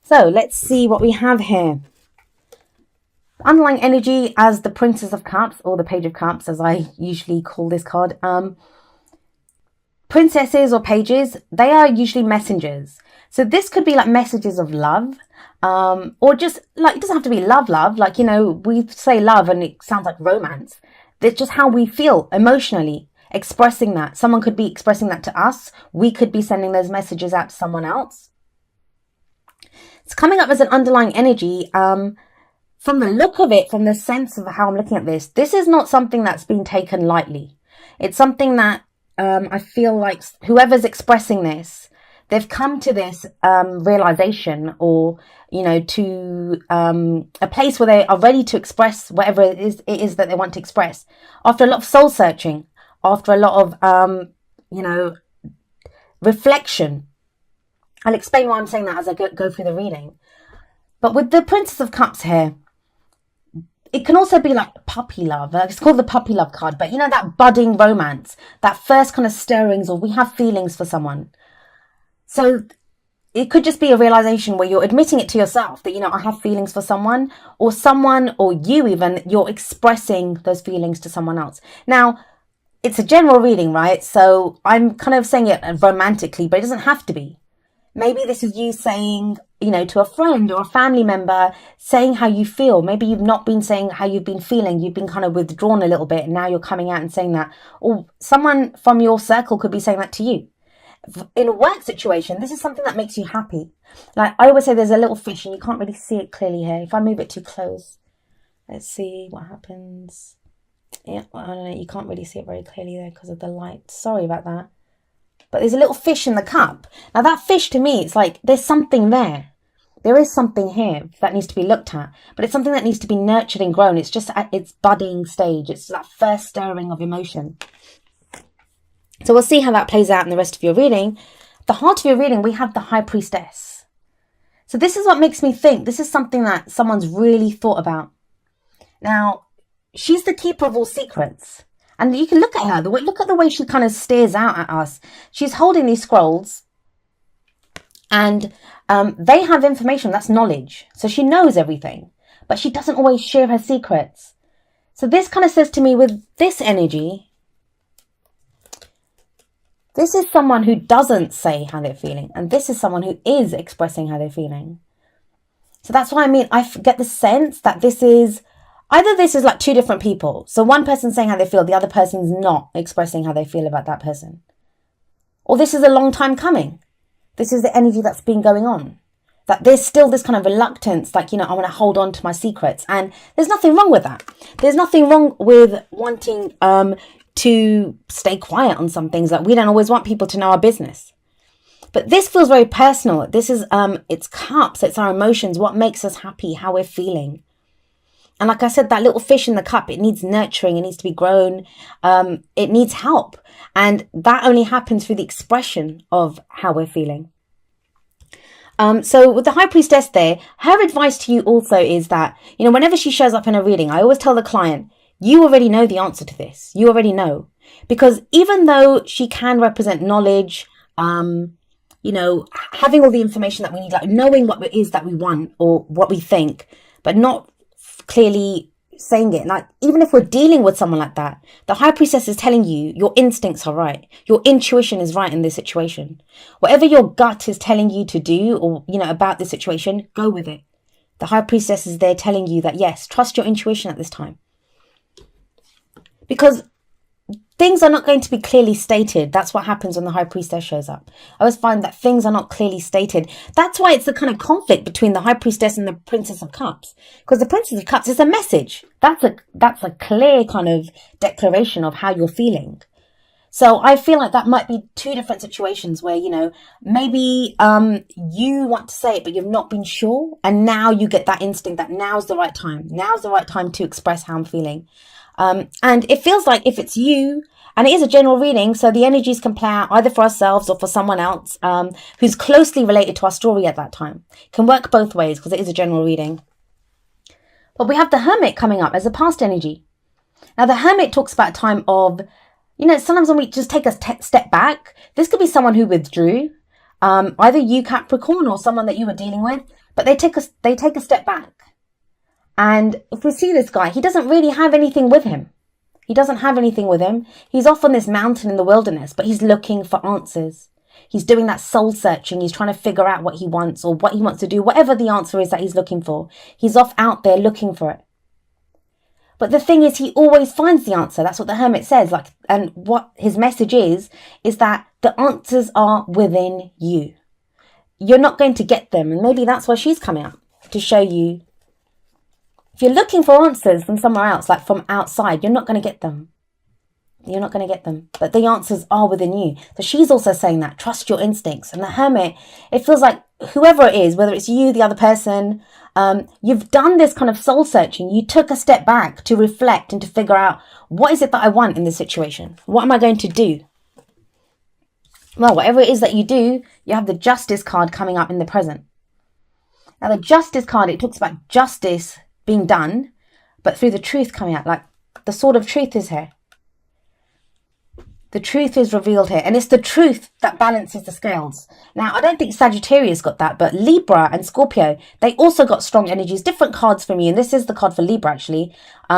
So let's see what we have here. Underlying energy as the Princess of Cups, or the Page of Cups, as I usually call this card. Princesses or pages, they are usually messengers. So this could be like messages of love, or just like, it doesn't have to be love, like, we say love and it sounds like romance. It's just how we feel emotionally, expressing that. Someone could be expressing that to us. We could be sending those messages out to someone else. It's coming up as an underlying energy. From the look of it, from the sense of how I'm looking at this is not something that's been taken lightly. It's something that I feel like whoever's expressing this, they've come to this realization, or to a place where they are ready to express whatever it is that they want to express, after a lot of soul searching, after a lot of reflection. I'll explain why I'm saying that as I go through the reading. But with the Princess of Cups here, it can also be like puppy love. It's called the puppy love card. But that budding romance, that first kind of stirrings, or we have feelings for someone. So it could just be a realization where you're admitting it to yourself that, I have feelings for someone, or you even, you're expressing those feelings to someone else. Now, it's a general reading, right? So I'm kind of saying it romantically, but it doesn't have to be. Maybe this is you saying, to a friend or a family member, saying how you feel. Maybe you've not been saying how you've been feeling. You've been kind of withdrawn a little bit, and now you're coming out and saying that. Or someone from your circle could be saying that to you. In a work situation, this is something that makes you happy. Like I always say, there's a little fish and you can't really see it clearly here. If I move it too close, let's see what happens. Yeah, I don't know. You can't really see it very clearly there because of the light. Sorry about that. But there's a little fish in the cup. Now that fish, to me, it's like there's something there. There is something here that needs to be looked at, but it's something that needs to be nurtured and grown. It's just at its budding stage. It's that first stirring of emotion. So we'll see how that plays out in the rest of your reading. The heart of your reading, we have the High Priestess. So this is what makes me think this is something that someone's really thought about. Now, she's the keeper of all secrets. And you can look at her, look at the way she kind of stares out at us. She's holding these scrolls, and they have information, that's knowledge. So she knows everything, but she doesn't always share her secrets. So this kind of says to me, with this energy, this is someone who doesn't say how they're feeling, and this is someone who is expressing how they're feeling. So that's what I mean. I get the sense that this is like two different people. So one person's saying how they feel, the other person's not expressing how they feel about that person. Or this is a long time coming. This is the energy that's been going on. That there's still this kind of reluctance, like, I want to hold on to my secrets. And there's nothing wrong with that. There's nothing wrong with wanting to stay quiet on some things. Like, we don't always want people to know our business. But this feels very personal. This is, it's cups, it's our emotions, what makes us happy, how we're feeling. And like I said, that little fish in the cup, it needs nurturing, it needs to be grown, it needs help. And that only happens through the expression of how we're feeling. So with the High Priestess there, her advice to you also is that, whenever she shows up in a reading, I always tell the client, you already know the answer to this. You already know. Because even though she can represent knowledge, having all the information that we need, like knowing what it is that we want or what we think, but not clearly saying it. Like, even if we're dealing with someone like that, the High Priestess is telling you your instincts are right. Your intuition is right in this situation. Whatever your gut is telling you to do, or, about this situation, go with it. The High Priestess is there telling you that, yes, trust your intuition at this time. Because things are not going to be clearly stated. That's what happens when the High Priestess shows up. I always find that things are not clearly stated. That's why it's the kind of conflict between the High Priestess and the Princess of Cups. Because the Princess of Cups is a message. That's a clear kind of declaration of how you're feeling. So I feel like that might be two different situations where, maybe you want to say it, but you've not been sure. And now you get that instinct that now's the right time. Now's the right time to express how I'm feeling. And it feels like if it's you, and it is a general reading, so the energies can play out either for ourselves or for someone else who's closely related to our story at that time. It can work both ways because it is a general reading. But we have the Hermit coming up as a past energy. Now, the Hermit talks about a time of, sometimes when we just take a step back, this could be someone who withdrew. Either you, Capricorn, or someone that you were dealing with, but they take a step back. And if we see this guy, he doesn't really have anything with him. He doesn't have anything with him. He's off on this mountain in the wilderness, but he's looking for answers. He's doing that soul searching. He's trying to figure out what he wants or what he wants to do, whatever the answer is that he's looking for. He's off out there looking for it. But the thing is, he always finds the answer. That's what the hermit says. And what his message is that the answers are within you. You're not going to get them. And maybe that's why she's coming up, to show you. If you're looking for answers from somewhere else, like from outside, you're not going to get them. You're not going to get them. But the answers are within you. So she's also saying that. Trust your instincts. And the hermit, it feels like whoever it is, whether it's you, the other person, you've done this kind of soul searching. You took a step back to reflect and to figure out, what is it that I want in this situation? What am I going to do? Well, whatever it is that you do, you have the Justice card coming up in the present. Now, the Justice card, it talks about justice being done, but through the truth coming out. Like, the sword of truth is here. The truth is revealed here, and it's the truth that balances the scales. Now, I don't think Sagittarius got that, but Libra and Scorpio, they also got strong energies, different cards from you, and this is the card for Libra, actually.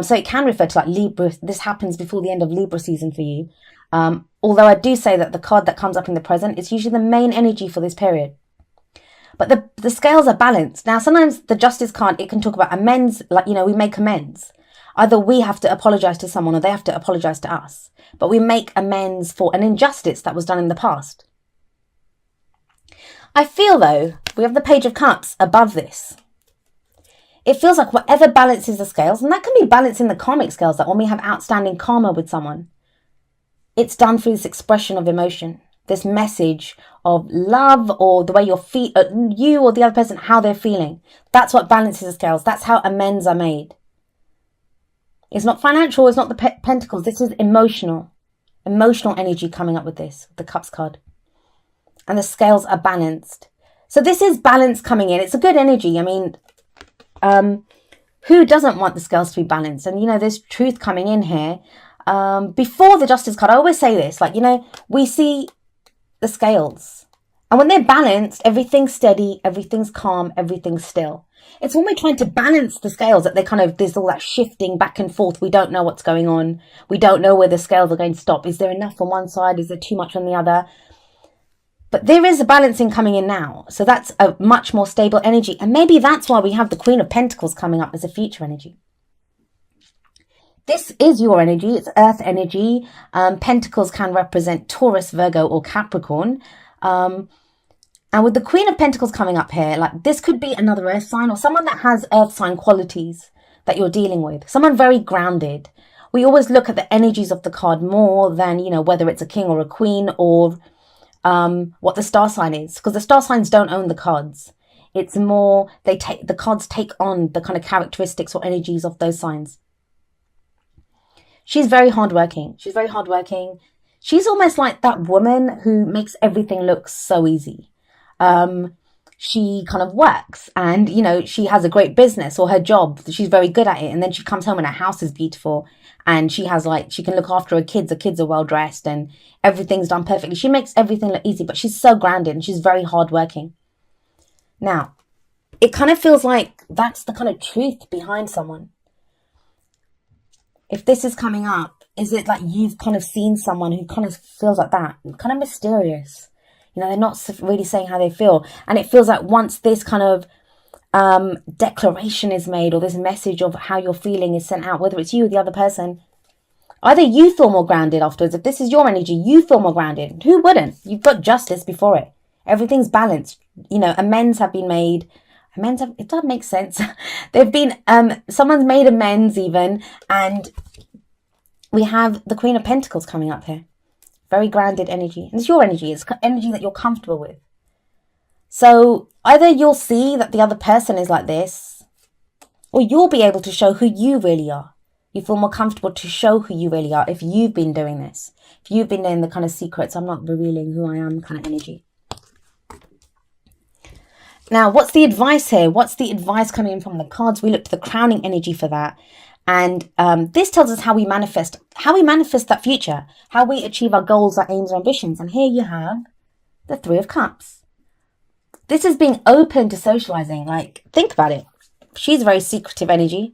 So it can refer to like Libra. This happens before the end of Libra season for you. Although I do say that the card that comes up in the present is usually the main energy for this period. But the scales are balanced. Now, sometimes the Justice card, it can talk about amends, like, we make amends. Either we have to apologize to someone or they have to apologize to us. But we make amends for an injustice that was done in the past. I feel, though, we have the Page of Cups above this. It feels like whatever balances the scales, and that can be balancing the karmic scales, that when we have outstanding karma with someone, it's done through this expression of emotion. This message of love, or the way you or the other person, how they're feeling. That's what balances the scales. That's how amends are made. It's not financial. It's not the pentacles. This is emotional energy coming up with this, the Cups card. And the scales are balanced. So this is balance coming in. It's a good energy. I mean, who doesn't want the scales to be balanced? And, there's truth coming in here. Before the Justice card, I always say this, we see the scales, and when they're balanced, everything's steady, everything's calm, everything's still. It's when we're trying to balance the scales that there's all that shifting back and forth. We don't know what's going on. We don't know where the scales are going to stop. Is there enough on one side? Is there too much on the other? But there is a balancing coming in now. So that's a much more stable energy. And maybe that's why we have the Queen of Pentacles coming up as a future energy. This is your energy. It's earth energy. Pentacles can represent Taurus, Virgo, or Capricorn. And with the Queen of Pentacles coming up here, this could be another earth sign or someone that has earth sign qualities that you're dealing with. Someone very grounded. We always look at the energies of the card more than, whether it's a king or a queen or what the star sign is. Because the star signs don't own the cards. It's more, the cards take on the kind of characteristics or energies of those signs. She's very hardworking. She's almost like that woman who makes everything look so easy. She kind of works and, she has a great business or her job. She's very good at it. And then she comes home and her house is beautiful. And she has she can look after her kids. The kids are well dressed and everything's done perfectly. She makes everything look easy, but she's so grounded and she's very hardworking. Now, it kind of feels like that's the kind of truth behind someone. If this is coming up, is it like you've kind of seen someone who kind of feels like that? Kind of mysterious. They're not really saying how they feel. And it feels like once this kind of declaration is made or this message of how you're feeling is sent out, whether it's you or the other person, either you feel more grounded afterwards. If this is your energy, you feel more grounded. Who wouldn't? You've got justice before it. Everything's balanced. Amends have been made. It doesn't make sense. They've been, someone's made amends even. And we have the Queen of Pentacles coming up here. Very grounded energy. And it's your energy. It's energy that you're comfortable with. So either you'll see that the other person is like this, or you'll be able to show who you really are. You feel more comfortable to show who you really are if you've been doing this. If you've been doing the kind of secrets, I'm not revealing who I am kind of energy. Now, what's the advice here? What's the advice coming in from the cards? We look to the crowning energy for that. And this tells us how we manifest that future, how we achieve our goals, our aims, our ambitions. And here you have the Three of Cups. This is being open to socializing. Like, think about it. She's a very secretive energy.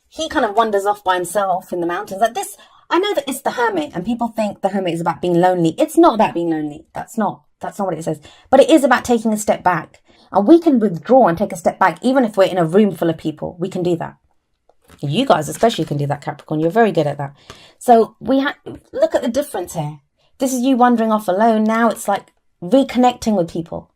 He kind of wanders off by himself in the mountains. Like this, I know that it's the hermit, and people think the hermit is about being lonely. It's not about being lonely. That's not what it says. But it is about taking a step back. And we can withdraw and take a step back, even if we're in a room full of people. We can do that. You guys especially can do that, Capricorn. You're very good at that. So look at the difference here. This is you wandering off alone. Now it's like reconnecting with people.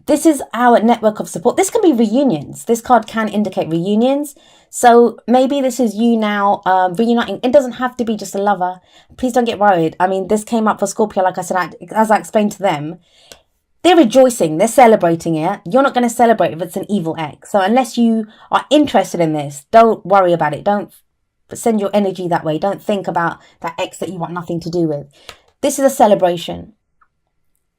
This is our network of support. This can be reunions. This card can indicate reunions. So maybe this is you now reuniting. It doesn't have to be just a lover. Please don't get worried. I mean, this came up for Scorpio, like I said, as I explained to them. They're rejoicing. They're celebrating it. You're not going to celebrate if it's an evil ex. So unless you are interested in this, don't worry about it. Don't send your energy that way. Don't think about that ex that you want nothing to do with. This is a celebration.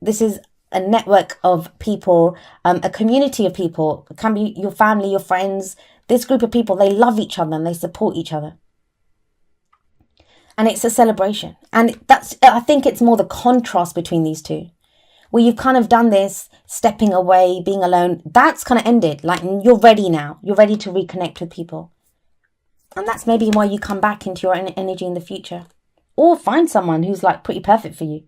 This is a network of people, a community of people. It can be your family, your friends. This group of people, they love each other and they support each other. And it's a celebration. And I think it's more the contrast between these two, where you've kind of done this, stepping away, being alone. That's kind of ended. Like, you're ready now. You're ready to reconnect with people. And that's maybe why you come back into your energy in the future. Or find someone who's like pretty perfect for you.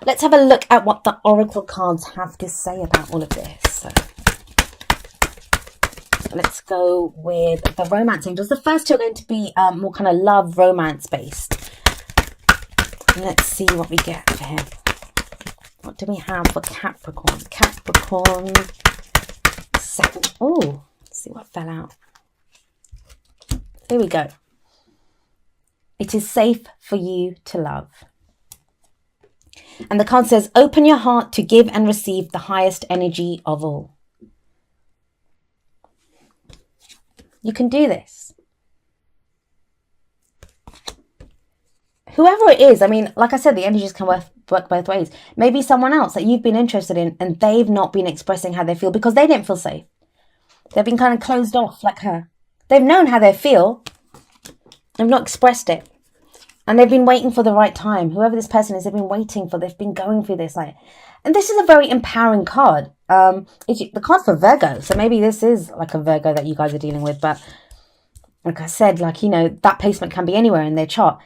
Let's have a look at what the oracle cards have to say about all of this. So, let's go with the romance angels. The first two are going to be more kind of love, romance based. Let's see what we get for him. What do we have for Capricorn? Capricorn. Second. Oh, let's see what fell out. Here we go. It is safe for you to love. And the card says, open your heart to give and receive the highest energy of all. You can do this. Whoever it is, I mean, like I said, the energies can work both ways. Maybe someone else that you've been interested in and they've not been expressing how they feel because they didn't feel safe. They've been kind of closed off like her. They've known how they feel. They've not expressed it. And they've been waiting for the right time. Whoever this person is, they've been waiting for. They've been going through this. And this is a very empowering card. It's the card for Virgo. So maybe this is like a Virgo that you guys are dealing with. But like I said, like, you know, that placement can be anywhere in their chart.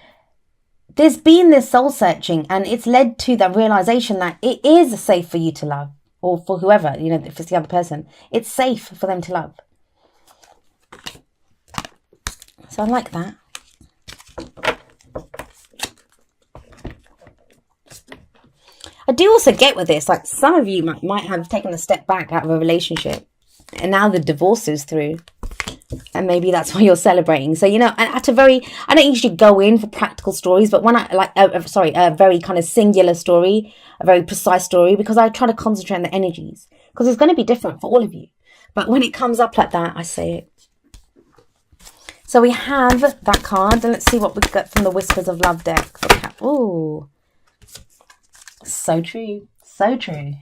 There's been this soul searching and it's led to the realization that it is safe for you to love. Or for whoever, you know, if it's the other person. It's safe for them to love. So I like that. I do also get with this, like some of you might have taken a step back out of a relationship and now the divorce is through and maybe that's why you're celebrating. So, you know, I don't usually go in for practical stories, but when a very kind of singular story, a very precise story, because I try to concentrate on the energies because it's going to be different for all of you. But when it comes up like that, I say it. So we have that card and let's see what we got from the Whispers of Love deck. Ooh. So true. So true.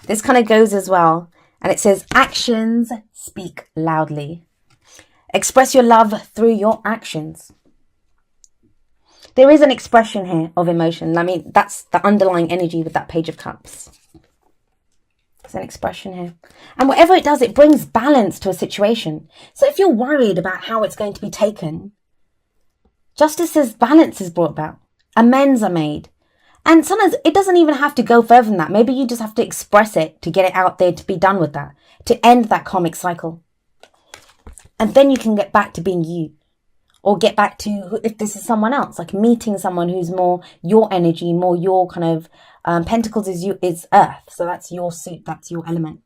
This kind of goes as well. And it says, actions speak loudly. Express your love through your actions. There is an expression here of emotion. I mean, that's the underlying energy with that Page of Cups. There's an expression here. And whatever it does, it brings balance to a situation. So if you're worried about how it's going to be taken, justice says balance is brought about. Amends are made. And sometimes it doesn't even have to go further than that. Maybe you just have to express it to get it out there, to be done with that, to end that karmic cycle. And then you can get back to being you. Or get back to, if this is someone else, like meeting someone who's more your energy, more your kind of, Pentacles is earth. So that's your suit, that's your element.